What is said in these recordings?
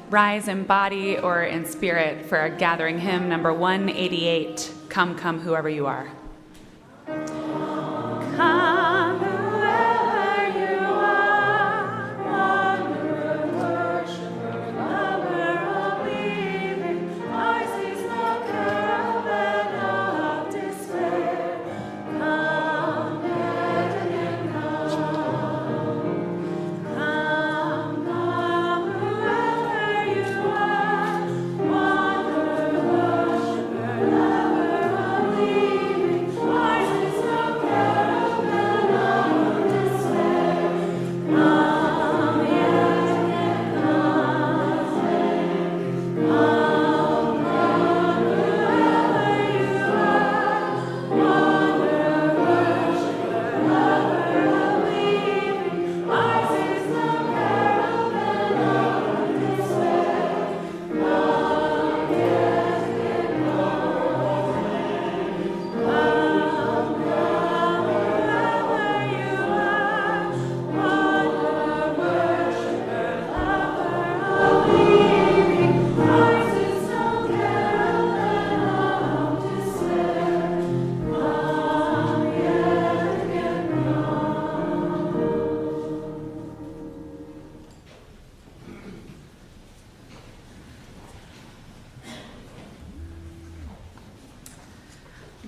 rise in body or in spirit for our gathering hymn number 188, Come, Come, Whoever You Are. Come, whoever you are, wanderer, worshiper, lover of leaving, ours is no caravan of despair. Come, yet again, come. Come, come, whoever you are, wanderer, worshiper, lover of leaving, ours is no caravan of despair. Come, yet again, come. Come, come, whoever you are, wanderer, worshiper, lover of leaving, ours is no caravan of despair. Come, yet again, come. Come, come, whoever you are, wanderer, worshiper, lover of leaving, ours is no caravan of despair. Come, yet again,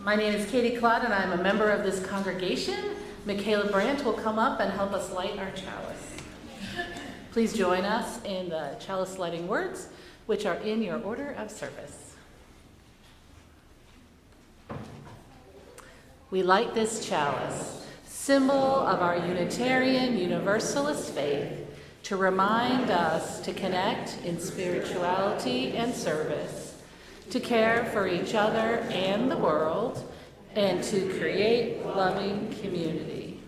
My name is Katie Claude, and I'm a member of this congregation. Michaela Brandt will come up and help us light our chalice. Please join us in the chalice lighting words, which are in your order of service. We light this chalice, symbol of our Unitarian Universalist faith, to remind us to connect in spirituality and service, to care for each other and the world, and to create loving community.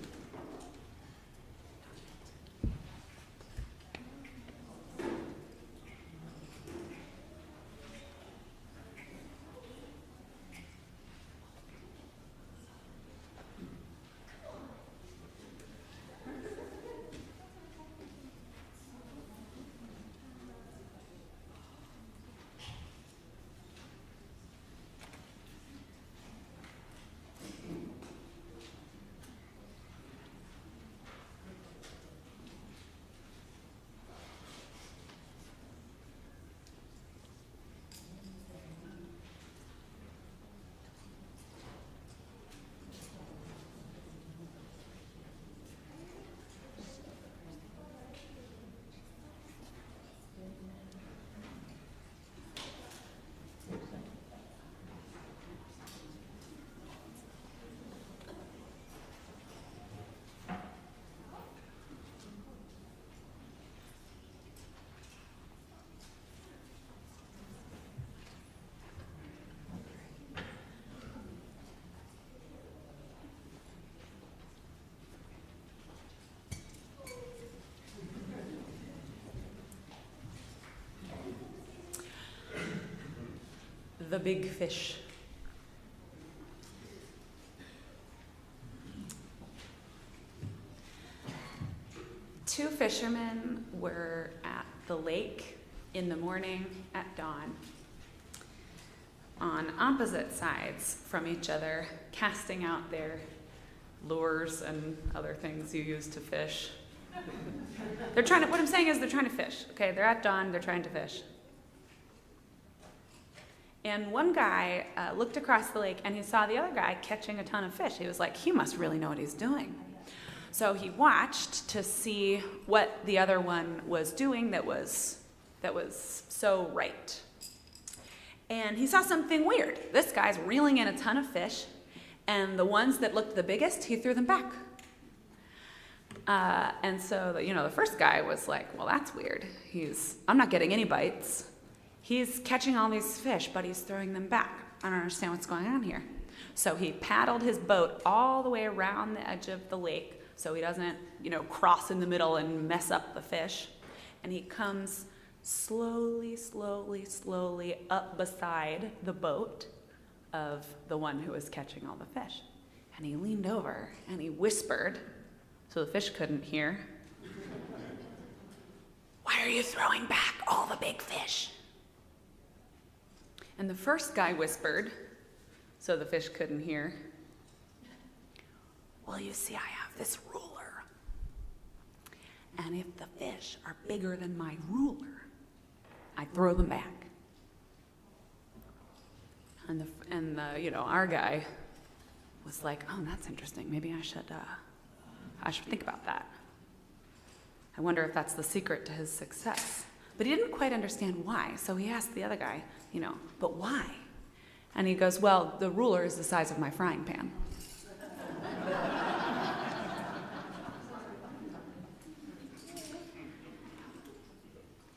The big fish. Two fishermen were at the lake in the morning at dawn, on opposite sides from each other, casting out their lures and other things you use to fish. What I'm saying is they're trying to fish, okay? They're at dawn, they're trying to fish. And one guy looked across the lake and he saw the other guy catching a ton of fish. He was like, he must really know what he's doing. So he watched to see what the other one was doing that was so right. And he saw something weird. This guy's reeling in a ton of fish, and the ones that looked the biggest, he threw them back. And so, the first guy was like, well, that's weird. I'm not getting any bites. He's catching all these fish, but he's throwing them back. I don't understand what's going on here. So he paddled his boat all the way around the edge of the lake so he doesn't, cross in the middle and mess up the fish. And he comes slowly up beside the boat of the one who was catching all the fish. And he leaned over and he whispered, so the fish couldn't hear, "Why are you throwing back?" all the big fish. And the first guy whispered, so the fish couldn't hear, well, you see, I have this ruler. And if the fish are bigger than my ruler, I throw them back. And our guy was like, oh, that's interesting. Maybe I should think about that. I wonder if that's the secret to his success. But he didn't quite understand why, so he asked the other guy, but why? And he goes, well, the ruler is the size of my frying pan.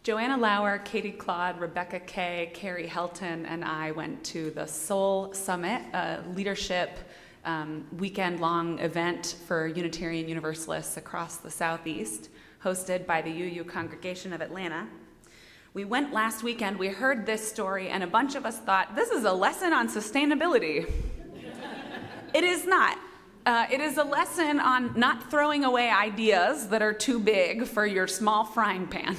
Joanna Lauer, Katie Claude, Rebecca Kay, Carrie Helton, and I went to the Soul Summit, a leadership weekend-long event for Unitarian Universalists across the Southeast, hosted by the UU Congregation of Atlanta. We went last weekend, we heard this story, and a bunch of us thought, this is a lesson on sustainability. It is not. It is a lesson on not throwing away ideas that are too big for your small frying pan.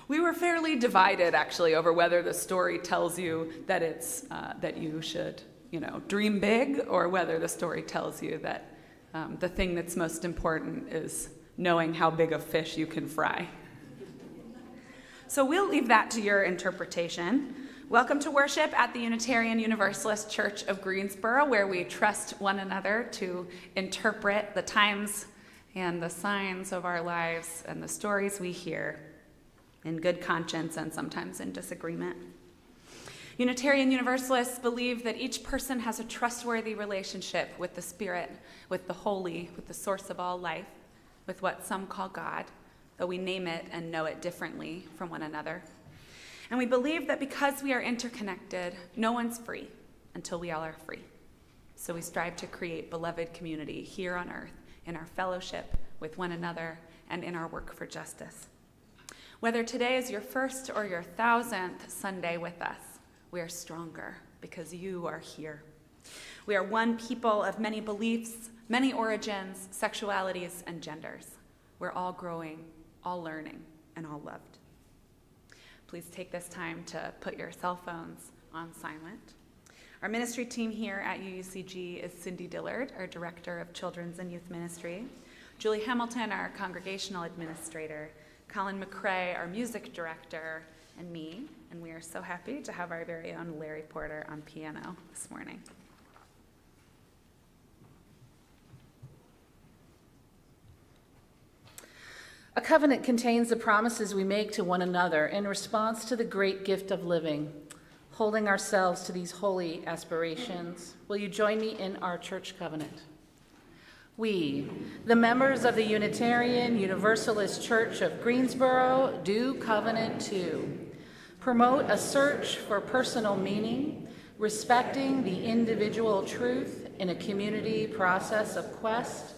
We were fairly divided, actually, over whether the story tells you that that you should, dream big, or whether the story tells you that the thing that's most important is knowing how big a fish you can fry. So we'll leave that to your interpretation. Welcome to worship at the Unitarian Universalist Church of Greensboro, where we trust one another to interpret the times and the signs of our lives and the stories we hear in good conscience and sometimes in disagreement. Unitarian Universalists believe that each person has a trustworthy relationship with the Spirit, with the Holy, with the source of all life, with what some call God, though we name it and know it differently from one another. And we believe that because we are interconnected, no one's free until we all are free. So we strive to create beloved community here on earth, in our fellowship with one another, and in our work for justice. Whether today is your first or your 1,000th Sunday with us, we are stronger because you are here. We are one people of many beliefs, many origins, sexualities, and genders. We're all growing, all learning, and all loved. Please take this time to put your cell phones on silent. Our ministry team here at UUCG is Cindy Dillard, our Director of Children's and Youth Ministry, Julie Hamilton, our Congregational Administrator, Colin McCrae, our Music Director, and me, and we are so happy to have our very own Larry Porter on piano this morning. A covenant contains the promises we make to one another in response to the great gift of living, holding ourselves to these holy aspirations. Will you join me in our church covenant? We, the members of the Unitarian Universalist Church of Greensboro, do covenant to promote a search for personal meaning, respecting the individual truth in a community process of quest,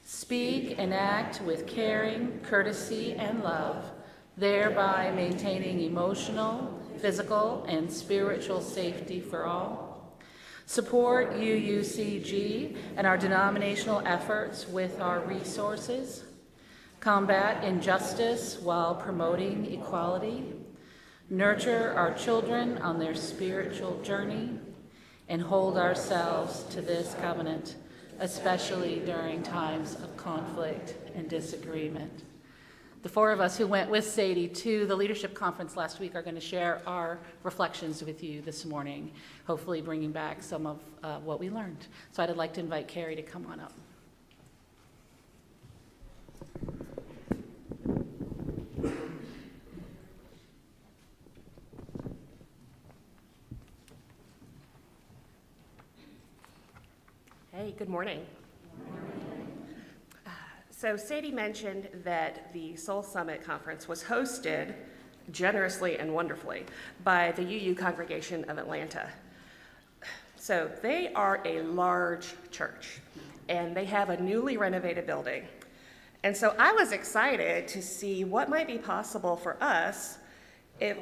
speak and act with caring, courtesy, and love, thereby maintaining emotional, physical, and spiritual safety for all. Support UUCG and our denominational efforts with our resources. Combat injustice while promoting equality. Nurture our children on their spiritual journey. And hold ourselves to this covenant, especially during times of conflict and disagreement. The four of us who went with Sadie to the leadership conference last week are going to share our reflections with you this morning, hopefully bringing back some of what we learned. So I'd like to invite Carrie to come on up. Hey, good morning. So Sadie mentioned that the Soul Summit Conference was hosted generously and wonderfully by the UU Congregation of Atlanta. So they are a large church, and they have a newly renovated building. And so I was excited to see what might be possible for us,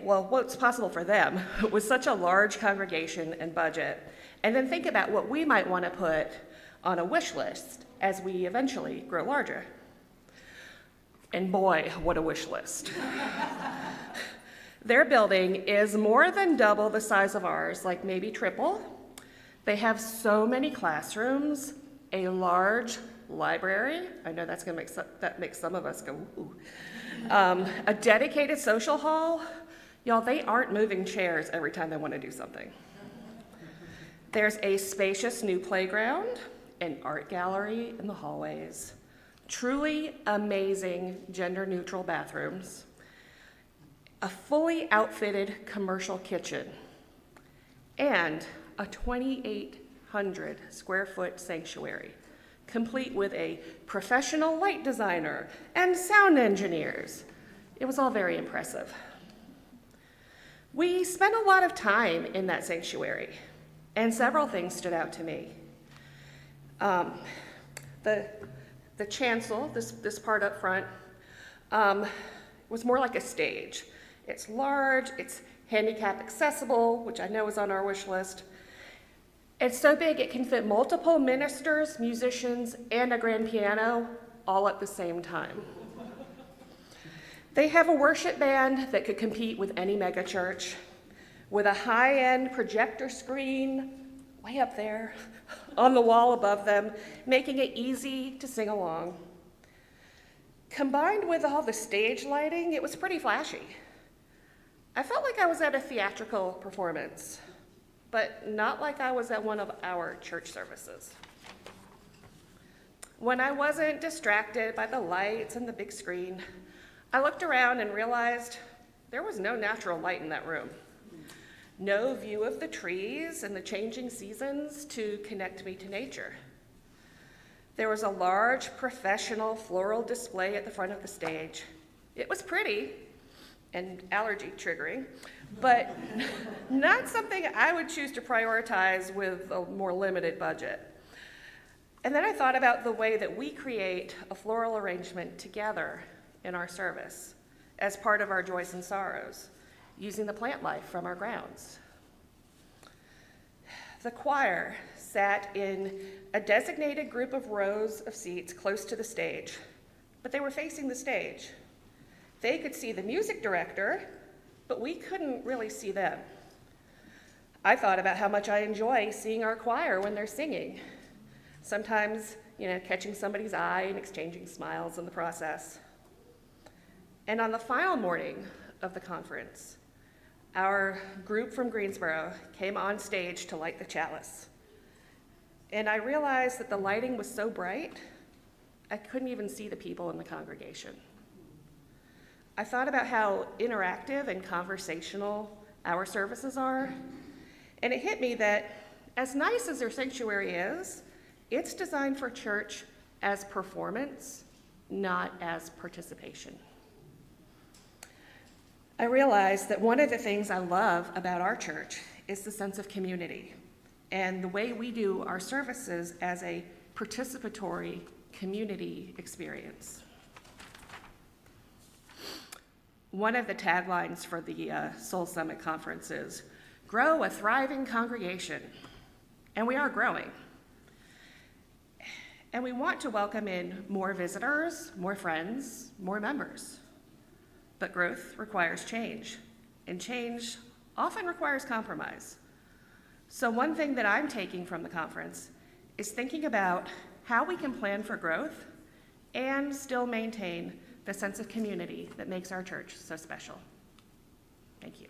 what's possible for them with such a large congregation and budget, and then think about what we might want to put on a wish list as we eventually grow larger. And boy, what a wish list. Their building is more than double the size of ours, like maybe triple. They have so many classrooms, a large library. I know that's gonna make some of us go, ooh. A dedicated social hall. Y'all, they aren't moving chairs every time they want to do something. There's a spacious new playground, an art gallery in the hallways, truly amazing gender-neutral bathrooms, a fully outfitted commercial kitchen, and a 2,800 square foot sanctuary, complete with a professional light designer and sound engineers. It was all very impressive. We spent a lot of time in that sanctuary, and several things stood out to me. The chancel, this part up front, was more like a stage. It's large, it's handicap accessible, which I know is on our wish list. It's so big it can fit multiple ministers, musicians, and a grand piano all at the same time. They have a worship band that could compete with any megachurch, with a high-end projector screen way up there on the wall above them, making it easy to sing along. Combined with all the stage lighting, it was pretty flashy. I felt like I was at a theatrical performance, but not like I was at one of our church services. When I wasn't distracted by the lights and the big screen, I looked around and realized there was no natural light in that room. No view of the trees and the changing seasons to connect me to nature. There was a large professional floral display at the front of the stage. It was pretty and allergy triggering, but not something I would choose to prioritize with a more limited budget. And then I thought about the way that we create a floral arrangement together in our service as part of our joys and sorrows, using the plant life from our grounds. The choir sat in a designated group of rows of seats close to the stage, but they were facing the stage. They could see the music director, but we couldn't really see them. I thought about how much I enjoy seeing our choir when they're singing. Sometimes, catching somebody's eye and exchanging smiles in the process. And on the final morning of the conference, our group from Greensboro came on stage to light the chalice. And I realized that the lighting was so bright, I couldn't even see the people in the congregation. I thought about how interactive and conversational our services are, and it hit me that as nice as their sanctuary is, it's designed for church as performance, not as participation. I realized that one of the things I love about our church is the sense of community and the way we do our services as a participatory community experience. One of the taglines for the Soul Summit Conference is, "Grow a thriving congregation," and we are growing. And we want to welcome in more visitors, more friends, more members. But growth requires change, and change often requires compromise. So one thing that I'm taking from the conference is thinking about how we can plan for growth and still maintain the sense of community that makes our church so special. Thank you.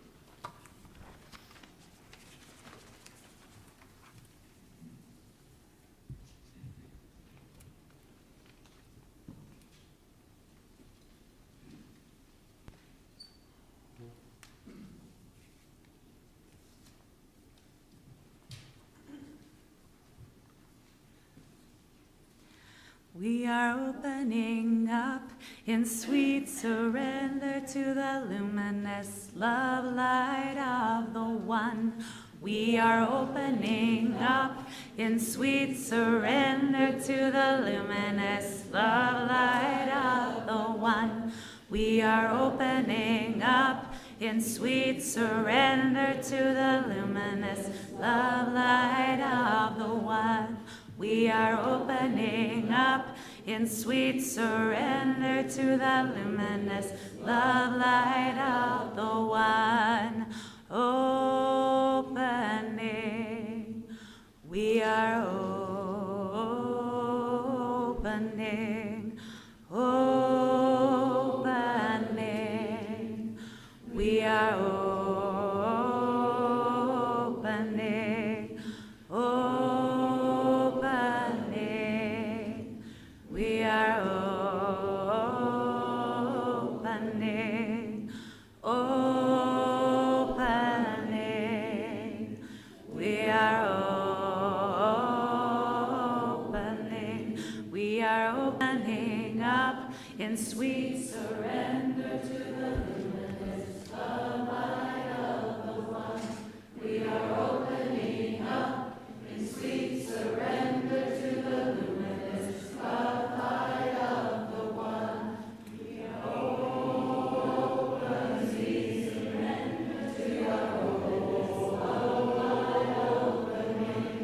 We are opening up in sweet surrender to the luminous love light of the One. We are opening up in sweet surrender to the luminous love light of the One. We are opening up in sweet surrender to the luminous love light of the One. We are opening up in sweet surrender to the luminous love light of the one. Opening. We are opening. Opening. We are opening. Opening. We are opening. Opening. We are opening. We are opening up in sweet surrender to the luminous love light of the one. We are opening up in sweet surrender to the luminous love light of the one. We are open, sweet surrender to your luminous love light of the one.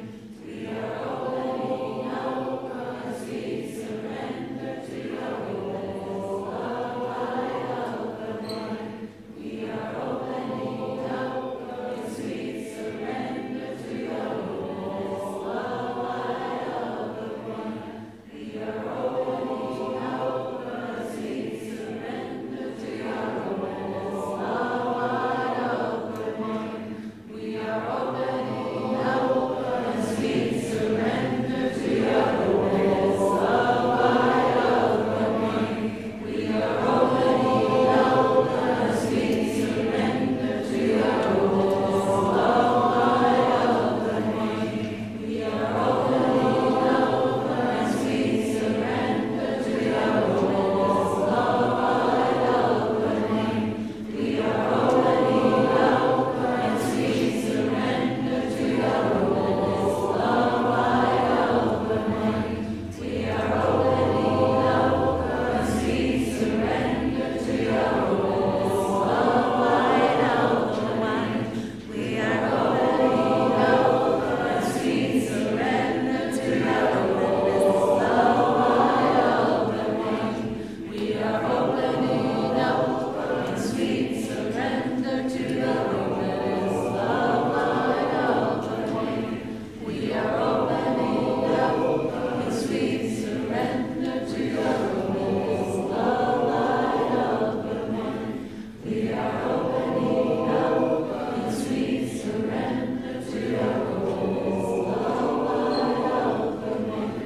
We are opening open, sweet surrender to your luminous love light of the one. We are opening open, sweet surrender to your luminous love light of the one. We are opening open, sweet surrender to your luminous love light of the one. We are opening open, sweet surrender to your luminous love light of the one. We are opening open, sweet surrender to your luminous love light of the one. We are opening open, sweet surrender to your luminous love light of the one. We are opening open, sweet surrender to your luminous love light of the one. We are opening open, sweet surrender to your luminous love light of the one. We are opening open, sweet surrender to your luminous love light of the one. We are opening open, sweet surrender to your luminous love light of the one. We are opening open, sweet surrender to your luminous love light of the one. We are opening open, sweet surrender to your luminous love light of the one.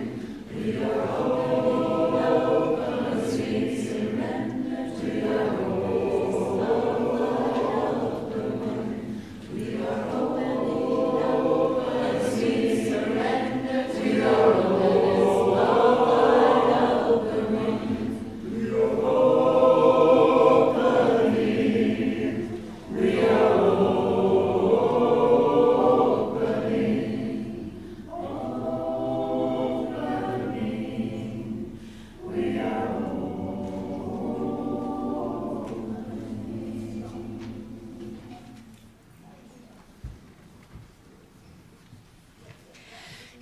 We are opening open, sweet surrender to your luminous love light of the one. We are opening open, sweet surrender to your luminous love light of the one. We are opening. We are opening. We are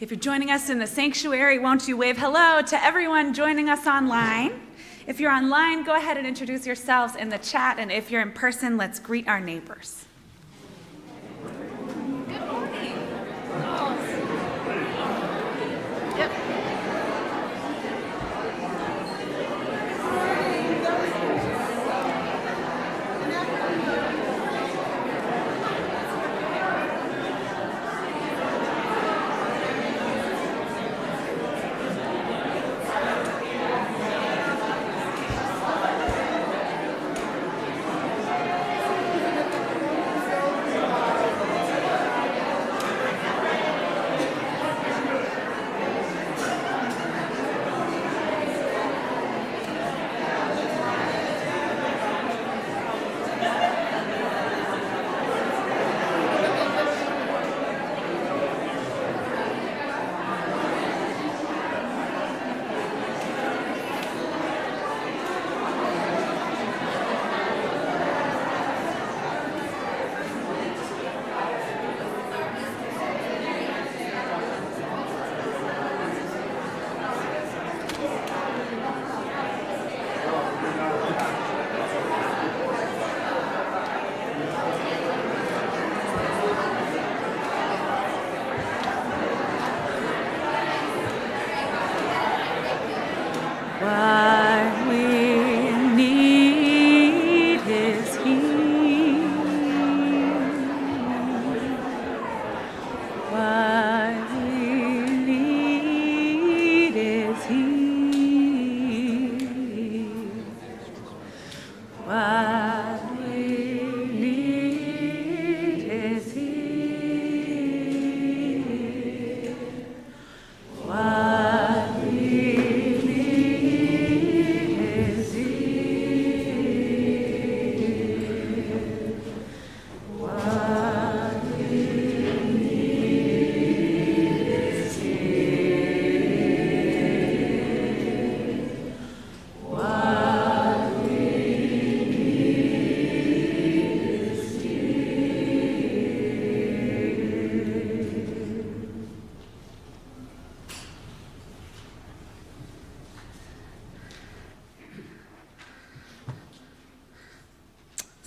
If you're joining us in the sanctuary, won't you wave hello to everyone joining us online? If you're online, go ahead and introduce yourselves in the chat, and if you're in person, let's greet our neighbors. Good morning. Yep.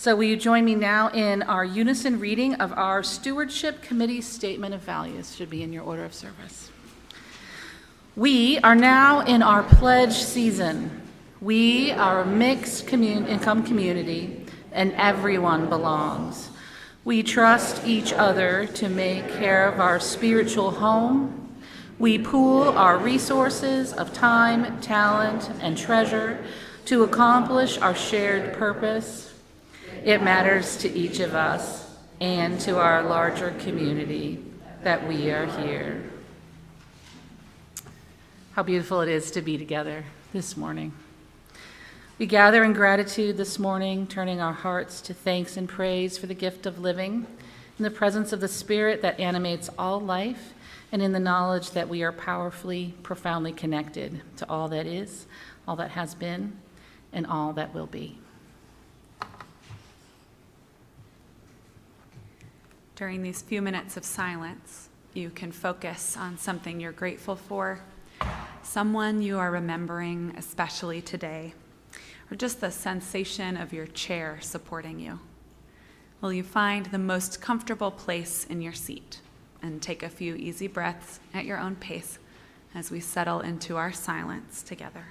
So will you join me now in our unison reading of our Stewardship Committee Statement of Values? Should be in your order of service. We are now in our pledge season. We are a mixed income community, and everyone belongs. We trust each other to make care of our spiritual home. We pool our resources of time, talent, and treasure to accomplish our shared purpose. It matters to each of us and to our larger community that we are here. How beautiful it is to be together this morning. We gather in gratitude this morning, turning our hearts to thanks and praise for the gift of living, in the presence of the Spirit that animates all life, and in the knowledge that we are powerfully, profoundly connected to all that is, all that has been, and all that will be. During these few minutes of silence, you can focus on something you're grateful for, someone you are remembering especially today, or just the sensation of your chair supporting you. Will you find the most comfortable place in your seat and take a few easy breaths at your own pace as we settle into our silence together?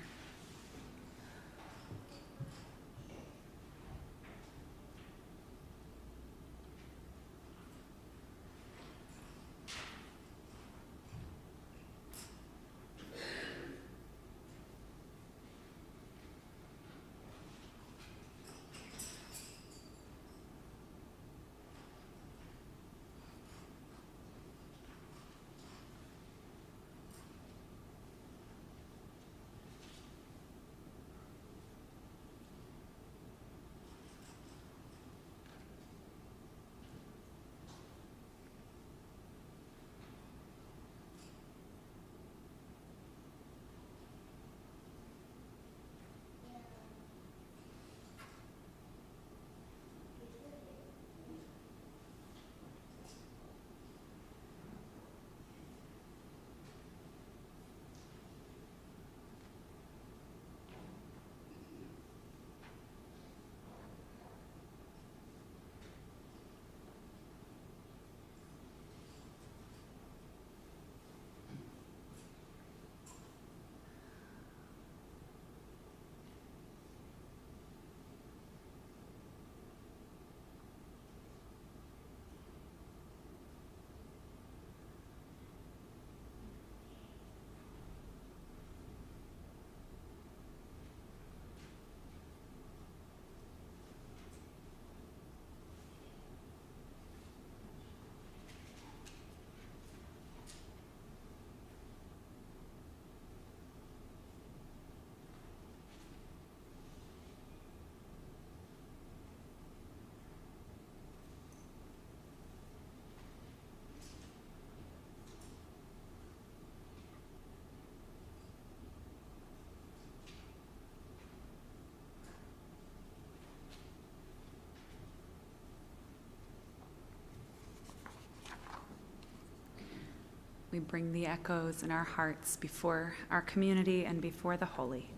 We bring the echoes in our hearts before our community and before the holy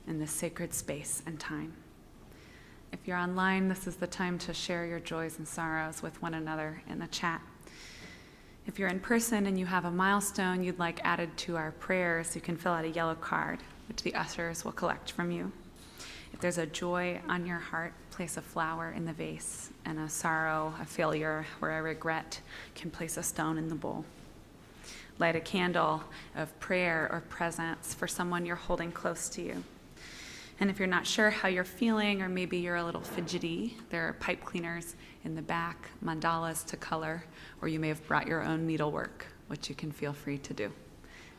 in this sacred space and time. If you're online, this is the time to share your joys and sorrows with one another in the chat. If you're in person and you have a milestone you'd like added to our prayers, you can fill out a yellow card, which the ushers will collect from you. If there's a joy on your heart, place a flower in the vase, and a sorrow, a failure, or a regret can place a stone in the bowl. Light a candle of prayer or presence for someone you're holding close to you. And if you're not sure how you're feeling, or maybe you're a little fidgety, there are pipe cleaners in the back, mandalas to color, or you may have brought your own needlework, which you can feel free to do.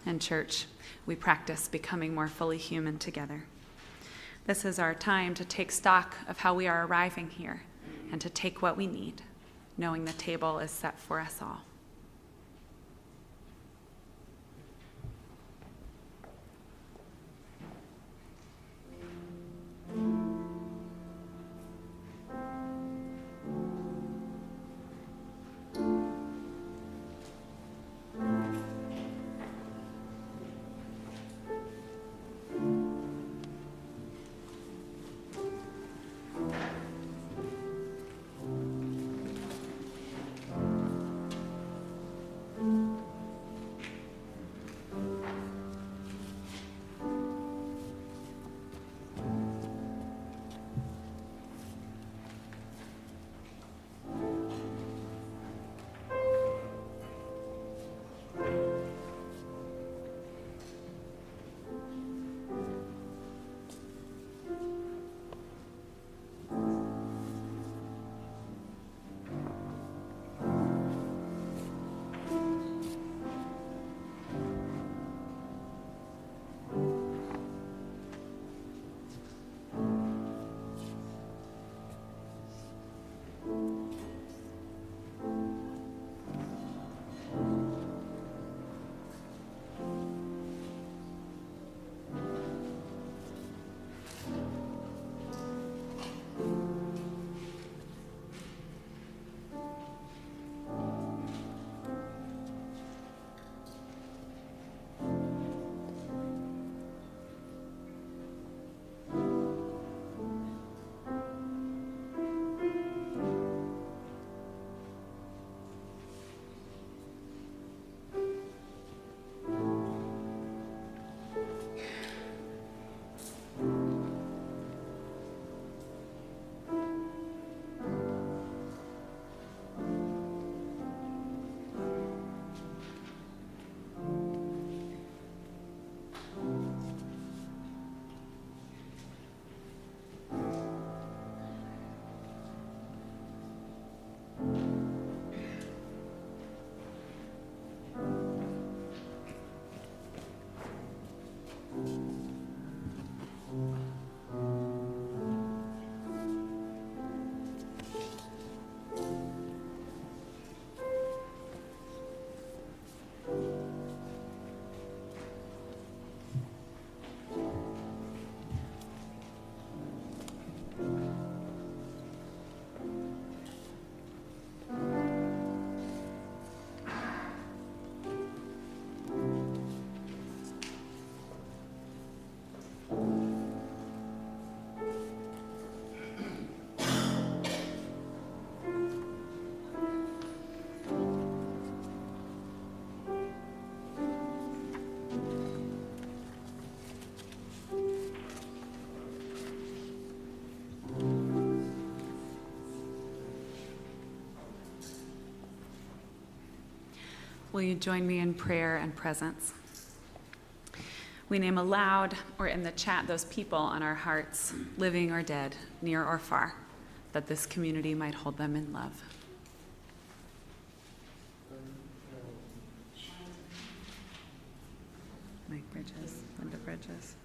In church, we practice becoming more fully human together. This is our time to take stock of how we are arriving here and to take what we need, knowing the table is set for us all. will you join me in prayer and presence? We name aloud or in the chat those people on our hearts, living or dead, near or far, that this community might hold them in love. Mike Bridges, Linda Bridges.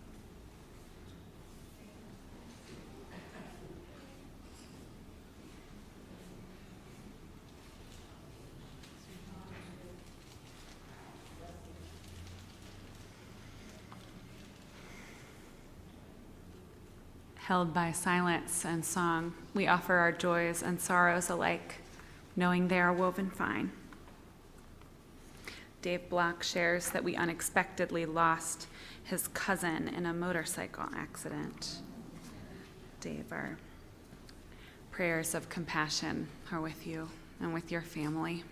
Held by silence and song, we offer our joys and sorrows alike, knowing they are woven fine. Dave Block shares that we unexpectedly lost his cousin in a motorcycle accident. Dave, our prayers of compassion are with you and with your family.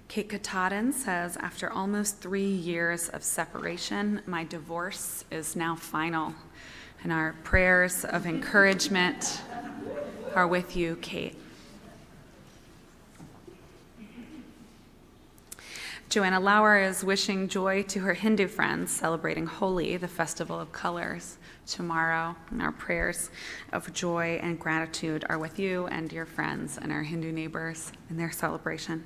Kate Katahdin says, after almost 3 years of separation, my divorce is now final. And our prayers of encouragement are with you, Kate. Joanna Lauer is wishing joy to her Hindu friends celebrating Holi, the festival of colors, tomorrow. And our prayers of joy and gratitude are with you and your friends and our Hindu neighbors in their celebration.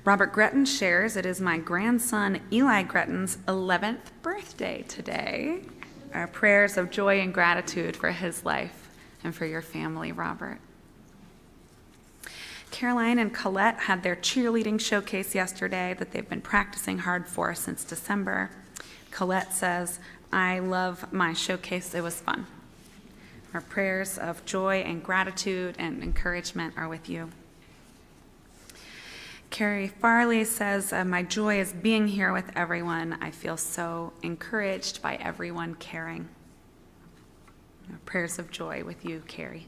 Robert Gretton shares, it is my grandson Eli Gretton's 11th birthday today. Our prayers of joy and gratitude for his life and for your family, Robert. Caroline and Colette had their cheerleading showcase yesterday that they've been practicing hard for since December. Colette says, I love my showcase, it was fun. Our prayers of joy and gratitude and encouragement are with you. Carrie Farley says, my joy is being here with everyone. I feel so encouraged by everyone caring. Our prayers of joy with you, Carrie.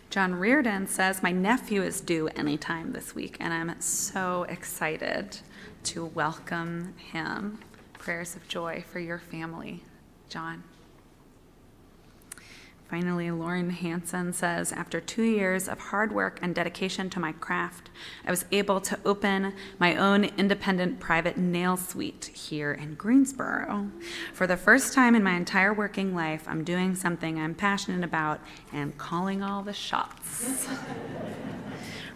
John Reardon says, my nephew is due anytime this week, and I'm so excited to welcome him. Prayers of joy for your family, John. Finally, Lauren Hansen says, after 2 years of hard work and dedication to my craft, I was able to open my own independent private nail suite here in Greensboro. For the first time in my entire working life, I'm doing something I'm passionate about and calling all the shots.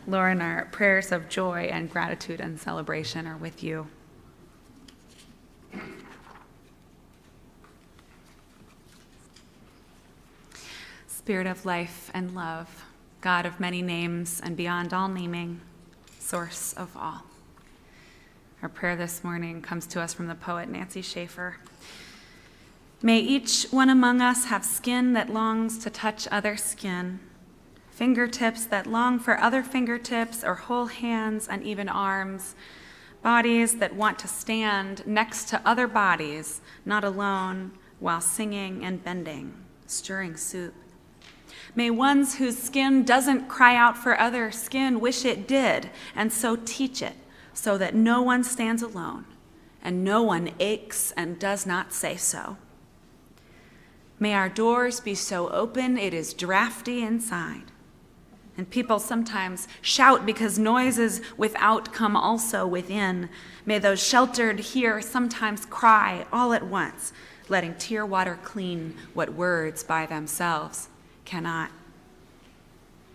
Lauren, our prayers of joy and gratitude and celebration are with you. Spirit of life and love, God of many names and beyond all naming, source of all. Our prayer this morning comes to us from the poet Nancy Schaefer. May each one among us have skin that longs to touch other skin, fingertips that long for other fingertips, or whole hands and even arms, bodies that want to stand next to other bodies, not alone, while singing and bending, stirring soup. May ones whose skin doesn't cry out for other skin wish it did, and so teach it, so that no one stands alone, and no one aches and does not say so. May our doors be so open it is drafty inside, and people sometimes shout because noises without come also within. May those sheltered here sometimes cry all at once, letting tear water clean what words by themselves cannot.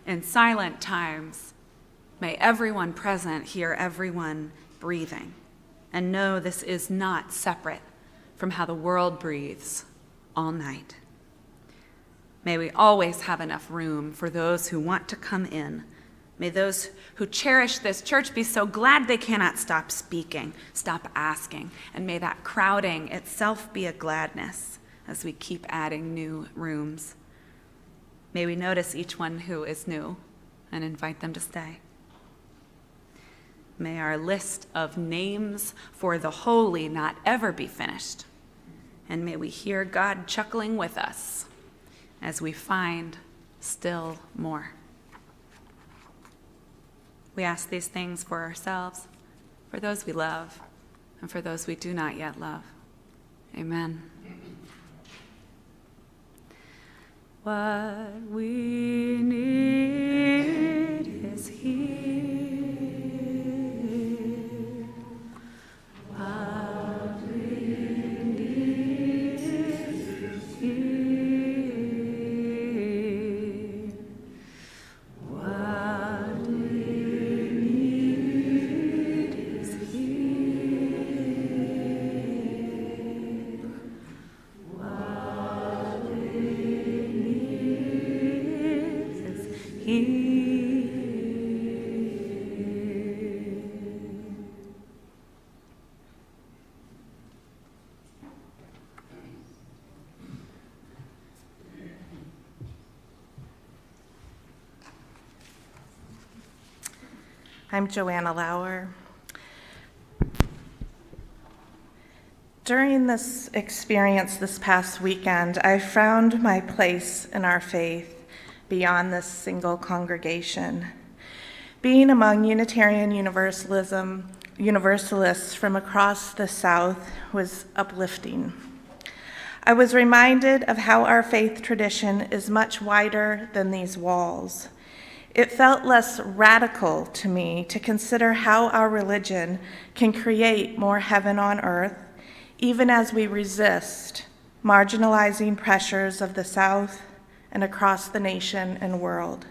In silent times, may everyone present hear everyone breathing and know this is not separate from how the world breathes all night. May we always have enough room for those who want to come in. May those who cherish this church be so glad they cannot stop speaking, stop asking, and may that crowding itself be a gladness as we keep adding new rooms. May we notice each one who is new and invite them to stay. May our list of names for the holy not ever be finished. And may we hear God chuckling with us as we find still more. We ask these things for ourselves, for those we love, and for those we do not yet love. Amen. What we here. I'm Joanna Lauer. During this experience this past weekend, I found my place in our faith beyond this single congregation. Being among Unitarian Universalists from across the South was uplifting. I was reminded of how our faith tradition is much wider than these walls. It felt less radical to me to consider how our religion can create more heaven on earth, even as we resist marginalizing pressures of the South and across the nation and world.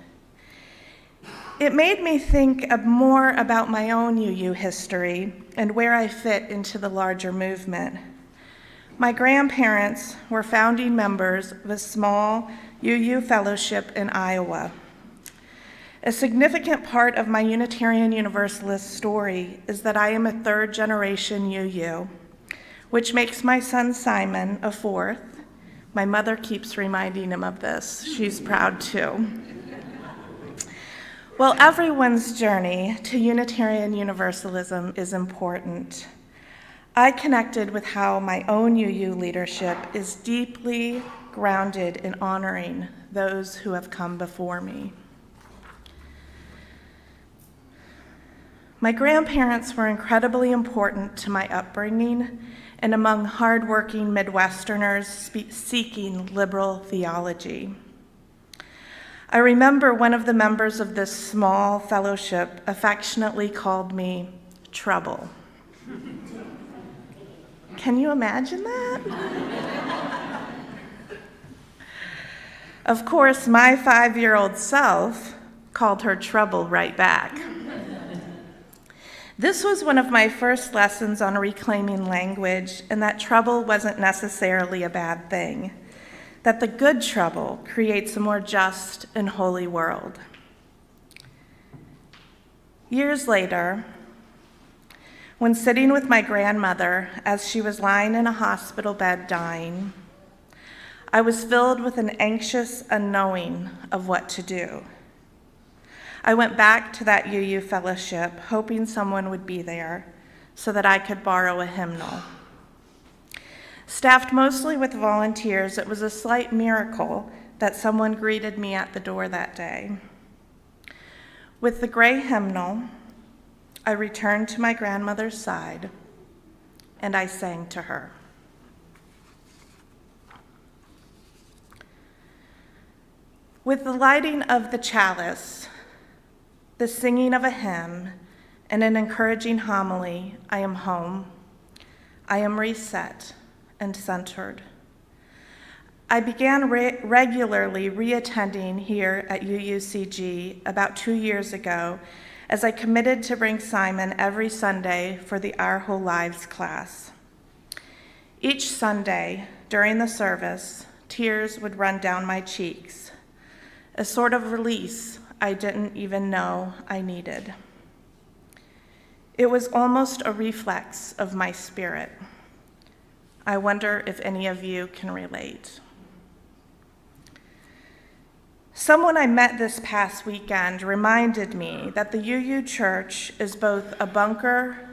It made me think more about my own UU history and where I fit into the larger movement. My grandparents were founding members of a small UU fellowship in Iowa. A significant part of my Unitarian Universalist story is that I am a third-generation UU, which makes my son Simon a fourth. My mother keeps reminding him of this. She's proud too. Well, everyone's journey to Unitarian Universalism is important. I connected with how my own UU leadership is deeply grounded in honoring those who have come before me. My grandparents were incredibly important to my upbringing and among hardworking Midwesterners seeking liberal theology. I remember one of the members of this small fellowship affectionately called me Trouble. Can you imagine that? Of course, my 5-year-old self called her Trouble right back. This was one of my first lessons on reclaiming language, and that trouble wasn't necessarily a bad thing, that the good trouble creates a more just and holy world. Years later, when sitting with my grandmother as she was lying in a hospital bed dying, I was filled with an anxious unknowing of what to do. I went back to that UU fellowship, hoping someone would be there so that I could borrow a hymnal. Staffed mostly with volunteers, it was a slight miracle that someone greeted me at the door that day. With the gray hymnal, I returned to my grandmother's side, and I sang to her. With the lighting of the chalice, the singing of a hymn, and an encouraging homily, I am home. I am reset and centered. I began regularly reattending here at UUCG about 2 years ago as I committed to bring Simon every Sunday for the Our Whole Lives class. Each Sunday during the service, tears would run down my cheeks, a sort of release I didn't even know I needed. It was almost a reflex of my spirit. I wonder if any of you can relate. Someone I met this past weekend reminded me that the UU Church is both a bunker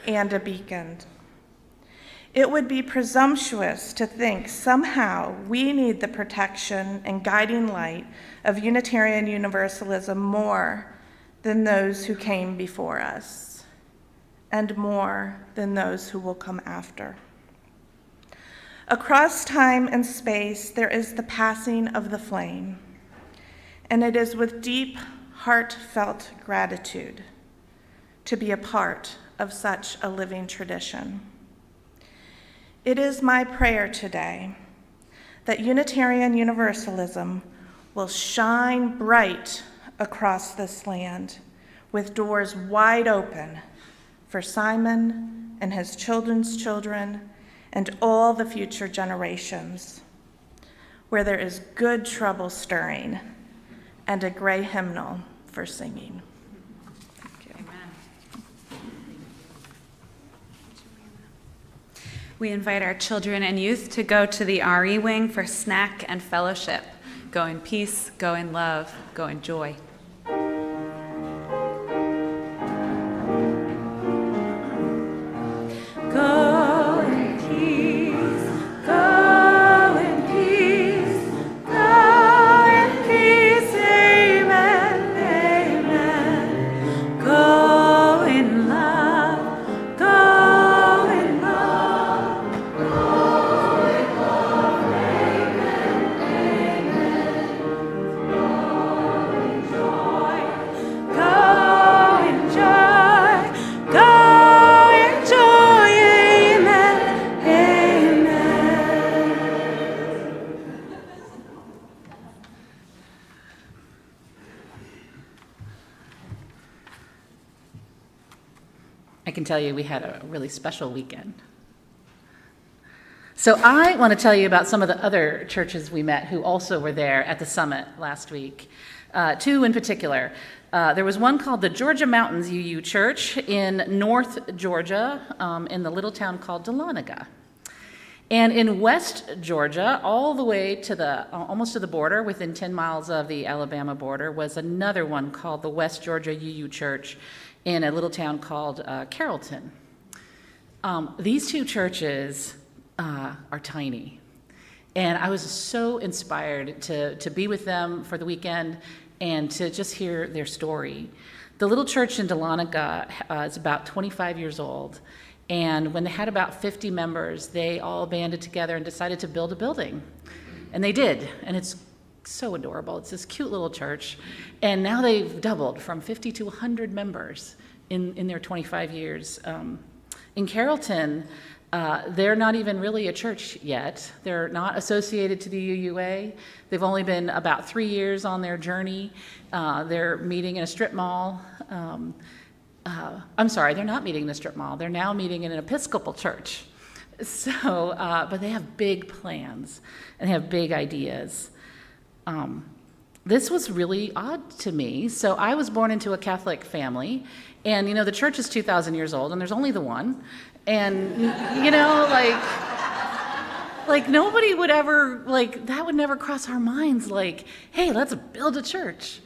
and a beacon. It would be presumptuous to think somehow we need the protection and guiding light of Unitarian Universalism more than those who came before us, and more than those who will come after. Across time and space, there is the passing of the flame, and it is with deep, heartfelt gratitude to be a part of such a living tradition. It is my prayer today that Unitarian Universalism will shine bright across this land with doors wide open for Simon and his children's children and all the future generations, where there is good trouble stirring and a gray hymnal for singing. We invite our children and youth to go to the RE wing for snack and fellowship. Go in peace, go in love, go in joy. Go in peace, go in peace, go in peace, amen, amen. Go in love, go in love, go in love, amen, amen. Go in joy, go in joy, go in joy, amen, amen. I can tell you we had a really special weekend. So I want to tell you about some of the other churches we met who also were there at the summit last week. Two in particular. There was one called the Georgia Mountains UU Church in North Georgia, in the little town called Dahlonega. And in West Georgia, all the way to almost to the border, within 10 miles of the Alabama border, was another one called the West Georgia UU Church in a little town called Carrollton. These two churches are tiny. And I was so inspired to be with them for the weekend and to just hear their story. The little church in Dahlonega is about 25 years old. And when they had about 50 members, they all banded together and decided to build a building. And they did. And it's so adorable. It's this cute little church. And now they've doubled from 50 to 100 members in their 25 years. In Carrollton, they're not even really a church yet. They're not associated to the UUA. They've only been about 3 years on their journey. They're meeting in a strip mall. I'm sorry, they're not meeting in a strip mall. They're now meeting in an Episcopal church. So, but they have big plans and they have big ideas. This was really odd to me. So I was born into a Catholic family, and the church is 2,000 years old, and there's only the one. And like nobody would ever, that would never cross our minds, hey, let's build a church.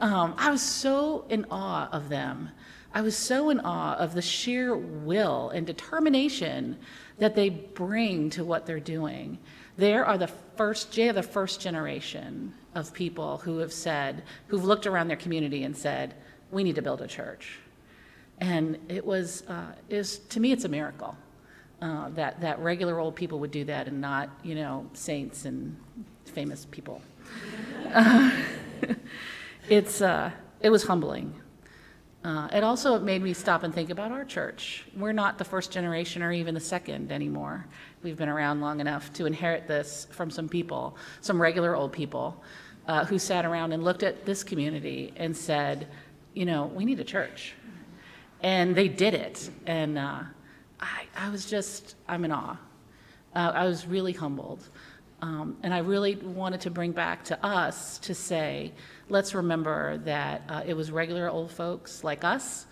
I was so in awe of them. I was so in awe of the sheer will and determination that they bring to what they're doing. They are the first generation of people who've looked around their community and said, we need to build a church. And it was to me, it's a miracle that regular old people would do that and not, saints and famous people. It was humbling. It also made me stop and think about our church. We're not the first generation or even the second anymore. We've been around long enough to inherit this from some people, some regular old people, who sat around and looked at this community and said, we need a church. And they did it. And I'm in awe. I was really humbled. And I really wanted to bring back to us to say, let's remember that it was regular old folks like us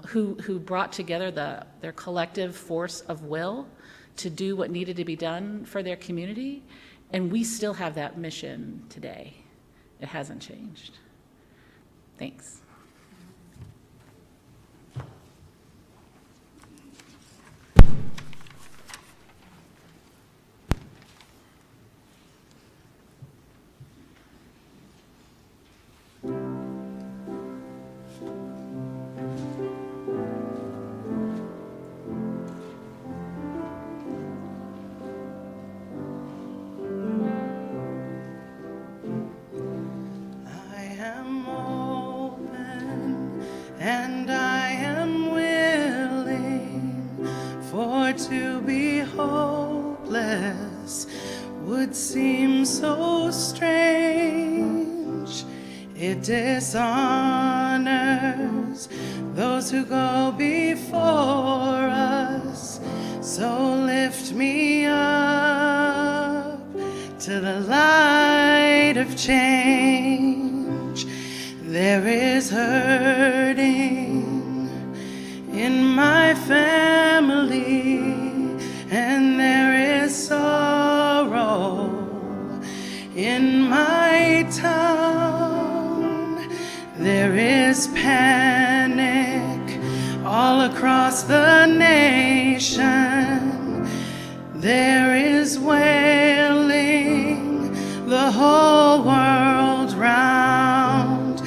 who brought together their collective force of will to do what needed to be done for their community. And we still have that mission today. It hasn't changed. Thanks. To be hopeless would seem so strange. It dishonors those who go before us. So lift me up to the light of change. is panic all across the nation. There is wailing the whole world round.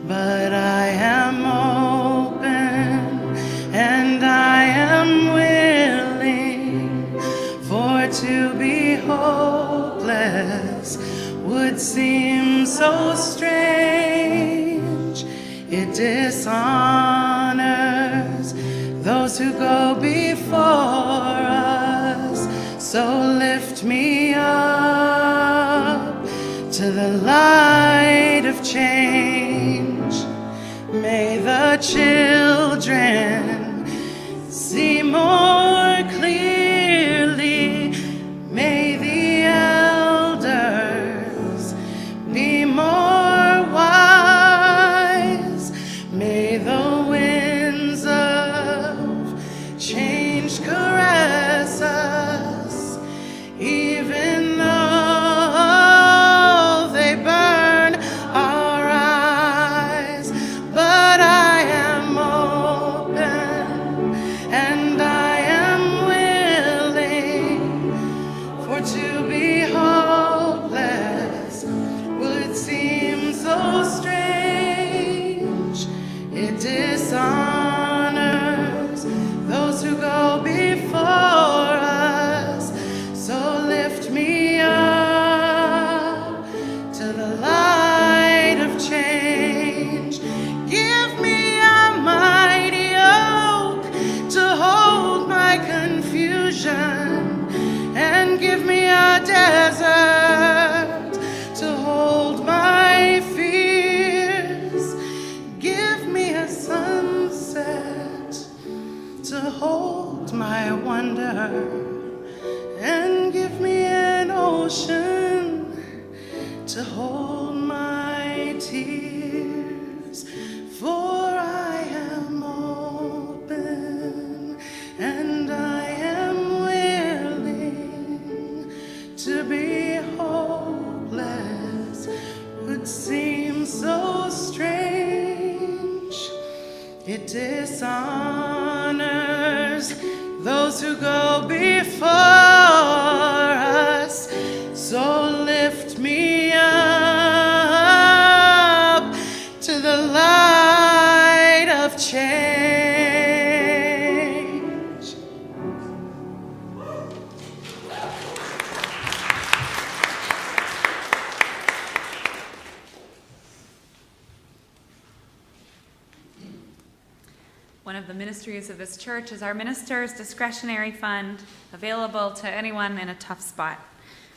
But I am open and I am willing, for to be hopeless would seem so strange. It dishonors those who go before us. So lift me up to the light of change. May the children see more clearly. May the elders be more wise. May the winds of change caress us, even though they burn our eyes. But I am open and I am willing, for to be hopeless would seem so strange. It dishonors those who go before us. So lift me up to the light of change. Give me a mighty oak to hold my confusion, and give me a desert to hold my fears. Give me a sunset to hold my wonder, and give me an ocean to hold my tears. For I am open and I am willing. To be hopeless would seem so strange. It dishonors those who go before us. So lift me up to the light of change. One of the ministries of this church is our minister's discretionary fund, available to anyone in a tough spot.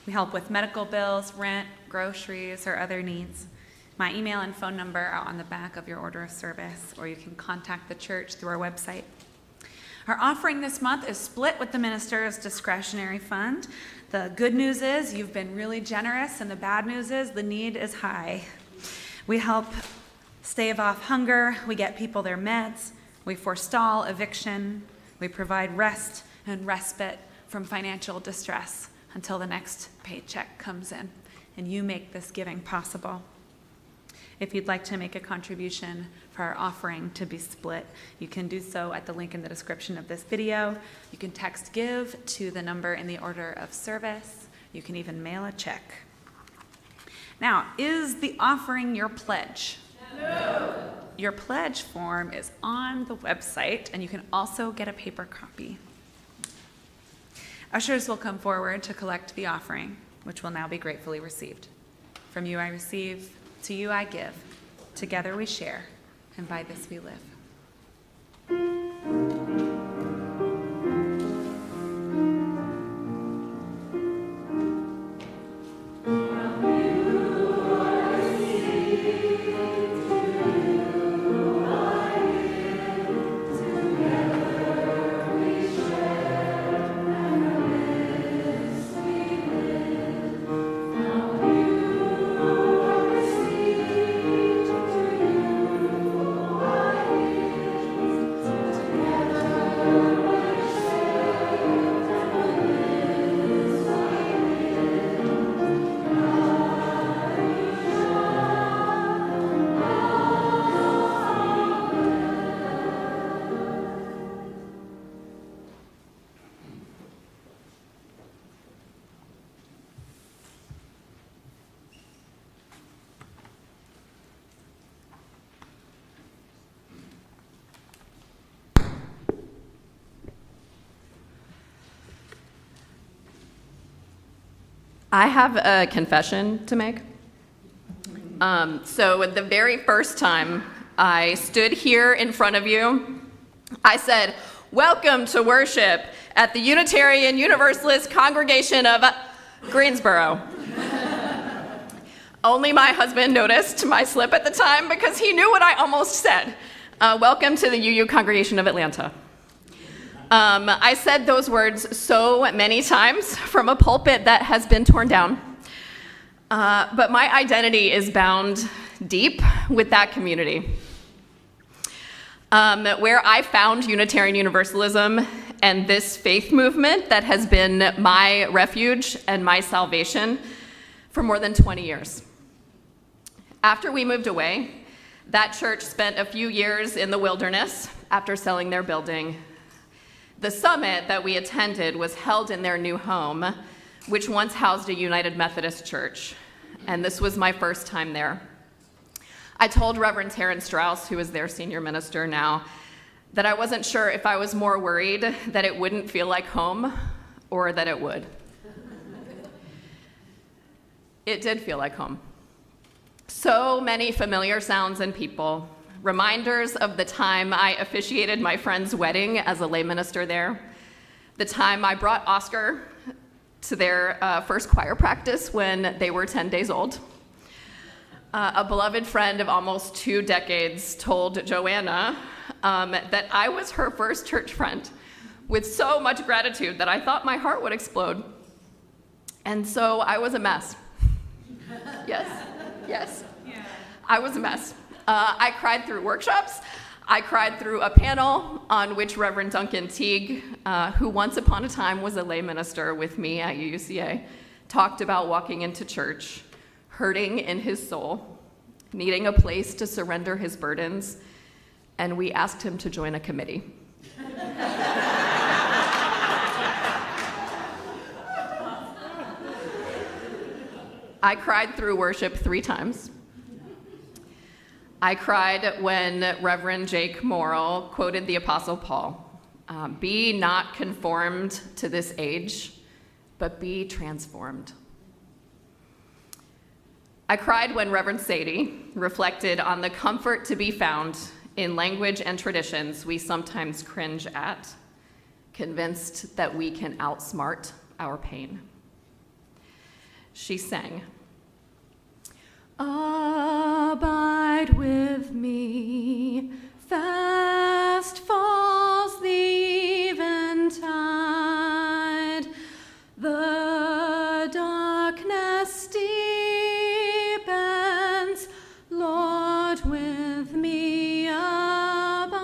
We help with medical bills, rent, groceries, or other needs. My email and phone number are on the back of your order of service, or you can contact the church through our website. Our offering this month is split with the minister's discretionary fund. The good news is you've been really generous, and the bad news is the need is high. We help stave off hunger, we get people their meds, we forestall eviction, we provide rest and respite from financial distress until the next paycheck comes in, and you make this giving possible. If you'd like to make a contribution for our offering to be split, you can do so at the link in the description of this video. You can text GIVE to the number in the order of service. You can even mail a check. Now, is the offering your pledge? No. Your pledge form is on the website, and you can also get a paper copy. Ushers will come forward to collect the offering, which will now be gratefully received. From you I receive, to you I give. Together we share, and by this we live. I I have a confession to make. So the very first time I stood here in front of you, I said, "Welcome to worship at the Unitarian Universalist Congregation of Greensboro." Only my husband noticed my slip at the time because he knew what I almost said. Welcome to the UU Congregation of Atlanta. I said those words so many times from a pulpit that has been torn down. But my identity is bound deep with that community. Where I found Unitarian Universalism and this faith movement that has been my refuge and my salvation for more than 20 years. After we moved away, that church spent a few years in the wilderness after selling their building. The summit that we attended was held in their new home, which once housed a United Methodist church, and this was my first time there. I told Reverend Taryn Strauss, who is their senior minister now, that I wasn't sure if I was more worried that it wouldn't feel like home or that it would. It did feel like home. So many familiar sounds and people, reminders of the time I officiated my friend's wedding as a lay minister there, the time I brought Oscar to their first choir practice when they were 10 days old. A beloved friend of almost 2 decades told Joanna that I was her first church friend with so much gratitude that I thought my heart would explode. And so I was a mess. Yes. I was a mess. I cried through workshops. I cried through a panel on which Reverend Duncan Teague, who once upon a time was a lay minister with me at UUCA, talked about walking into church, hurting in his soul, needing a place to surrender his burdens, and we asked him to join a committee. I cried through worship 3 times. I cried when Reverend Jake Morrill quoted the Apostle Paul, "Be not conformed to this age, but be transformed." I cried when Reverend Sadie reflected on the comfort to be found in language and traditions we sometimes cringe at, convinced that we can outsmart our pain. She sang, "Abide with me, fast falls the eventide, the darkness deepens, Lord, with me abide."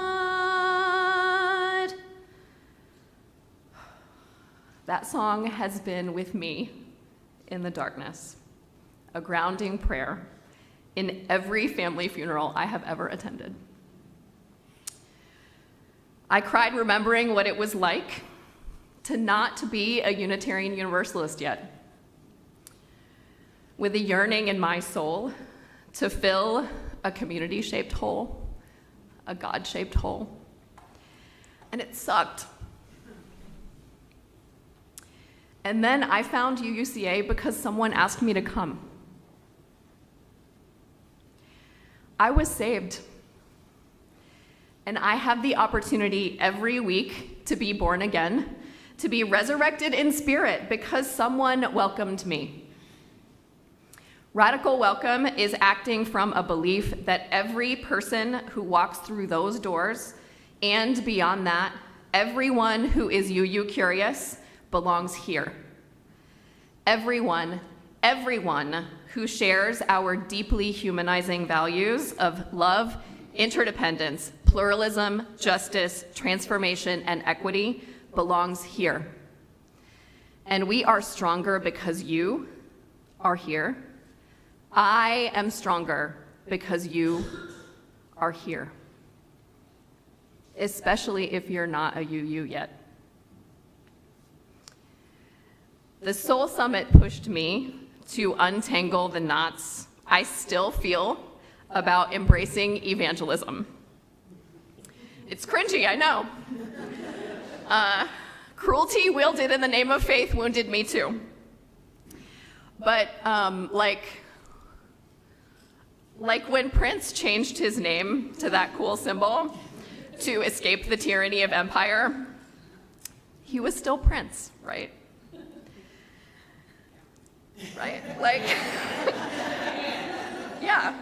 That song has been with me in the darkness, a grounding prayer in every family funeral I have ever attended. I cried remembering what it was like to not be a Unitarian Universalist yet, with a yearning in my soul to fill a community-shaped hole, a God-shaped hole, and it sucked. And then I found UUCA because someone asked me to come. I was saved. And I have the opportunity every week to be born again, to be resurrected in spirit because someone welcomed me. Radical welcome is acting from a belief that every person who walks through those doors and beyond that, everyone who is UU curious belongs here. Everyone who shares our deeply humanizing values of love, interdependence, pluralism, justice, transformation, and equity belongs here. And we are stronger because you are here. I am stronger because you are here, especially if you're not a UU yet. The Soul Summit pushed me to untangle the knots I still feel about embracing evangelism. It's cringy, I know. Cruelty wielded in the name of faith wounded me too. But like when Prince changed his name to that cool symbol to escape the tyranny of empire, he was still Prince, right? Right? Like, yeah.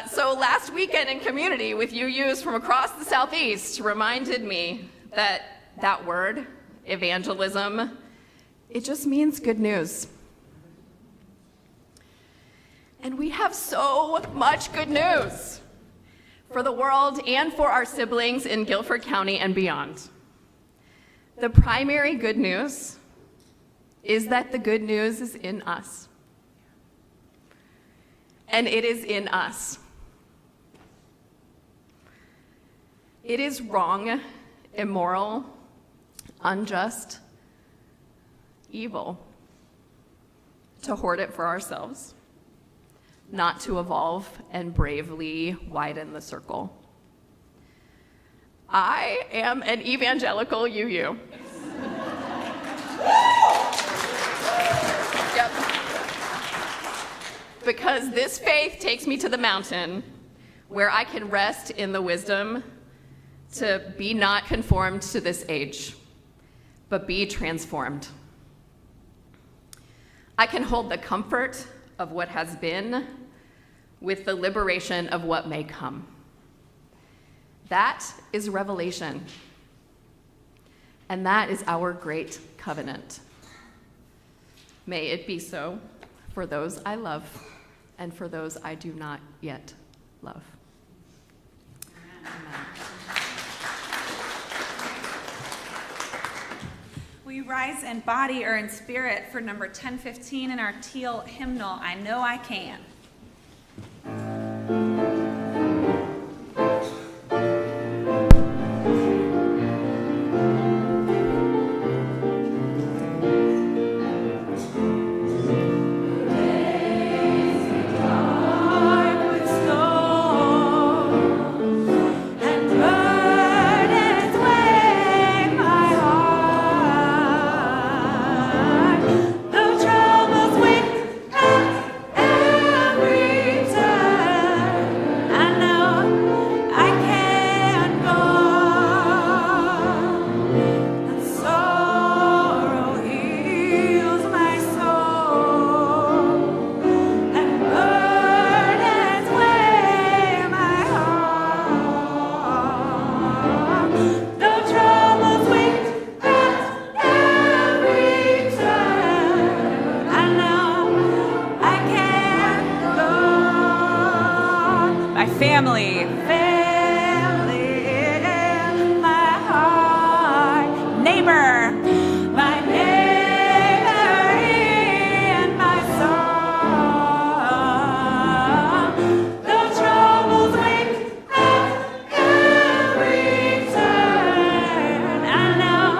So last weekend in community with UUs from across the Southeast reminded me that that word, evangelism, it just means good news. And we have so much good news for the world and for our siblings in Guilford County and beyond. The primary good news is that the good news is in us. And it is in us. It is wrong, immoral, unjust, evil to hoard it for ourselves, not to evolve and bravely widen the circle. I am an evangelical UU. Yep. Because this faith takes me to the mountain where I can rest in the wisdom to be not conformed to this age, but be transformed. I can hold the comfort of what has been with the liberation of what may come. That is revelation. And that is our great covenant. May it be so for those I love and for those I do not yet love. Amen. Will you rise in body or in spirit for number 1015 in our teal hymnal, I Know I Can. Family, my heart, neighbor, my neighbor in my song. The troubles wait at every turn. I know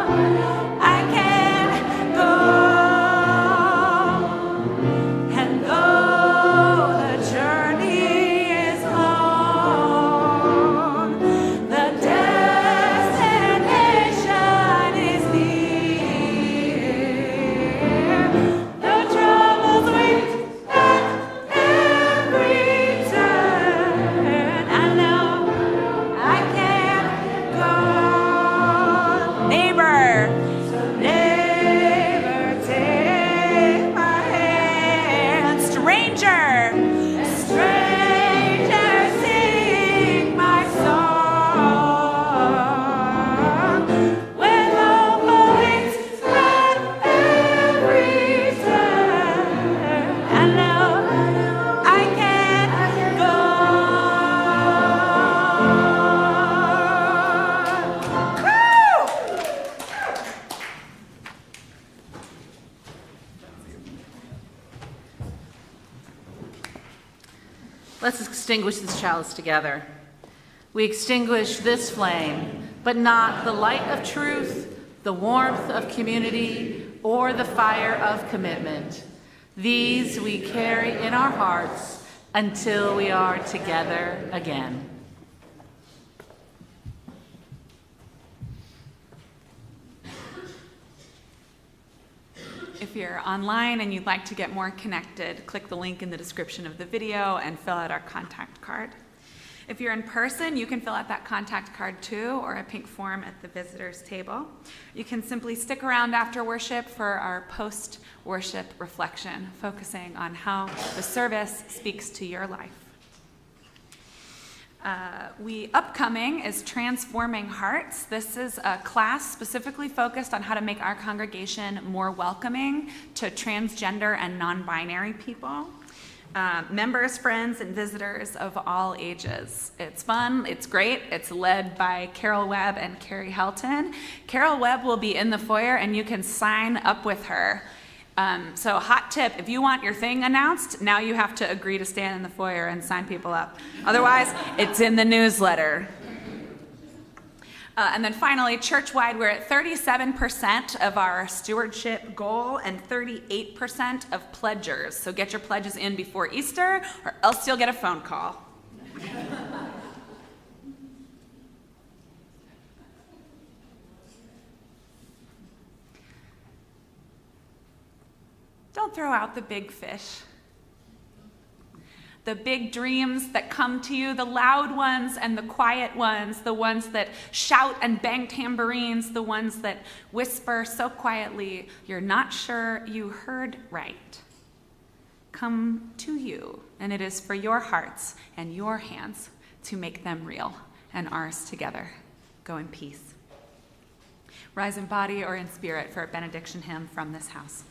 I can go, and though the journey is long, the destination is near. The troubles wait at every turn. I know I can go. Neighbor, neighbor, take my hand. Stranger, stranger, sing my song. When hope awaits at every turn, I know I can go. Woo! Let's extinguish this chalice together. We extinguish this flame, but not the light of truth, the warmth of community, or the fire of commitment. These we carry in our hearts until we are together again. If you're online and you'd like to get more connected, click the link in the description of the video and fill out our contact card. If you're in person, you can fill out that contact card too, or a pink form at the visitors table. You can simply stick around after worship for our post-worship reflection, focusing on how the service speaks to your life. Upcoming is Transforming Hearts. This is a class specifically focused on how to make our congregation more welcoming to transgender and non-binary people. Members, friends, and visitors of all ages. It's fun, it's great. It's led by Carol Webb and Carrie Helton. Carol Webb will be in the foyer and you can sign up with her. So hot tip, if you want your thing announced, now you have to agree to stand in the foyer and sign people up. Otherwise, it's in the newsletter. And then finally, church-wide, we're at 37% of our stewardship goal and 38% of pledgers. So get your pledges in before Easter, or else you'll get a phone call. Don't throw out the big fish. The big dreams that come to you, the loud ones and the quiet ones, the ones that shout and bang tambourines, the ones that whisper so quietly you're not sure you heard right, come to you, and it is for your hearts and your hands to make them real, and ours together. Go in peace. Rise in body or in spirit for a benediction hymn from this house.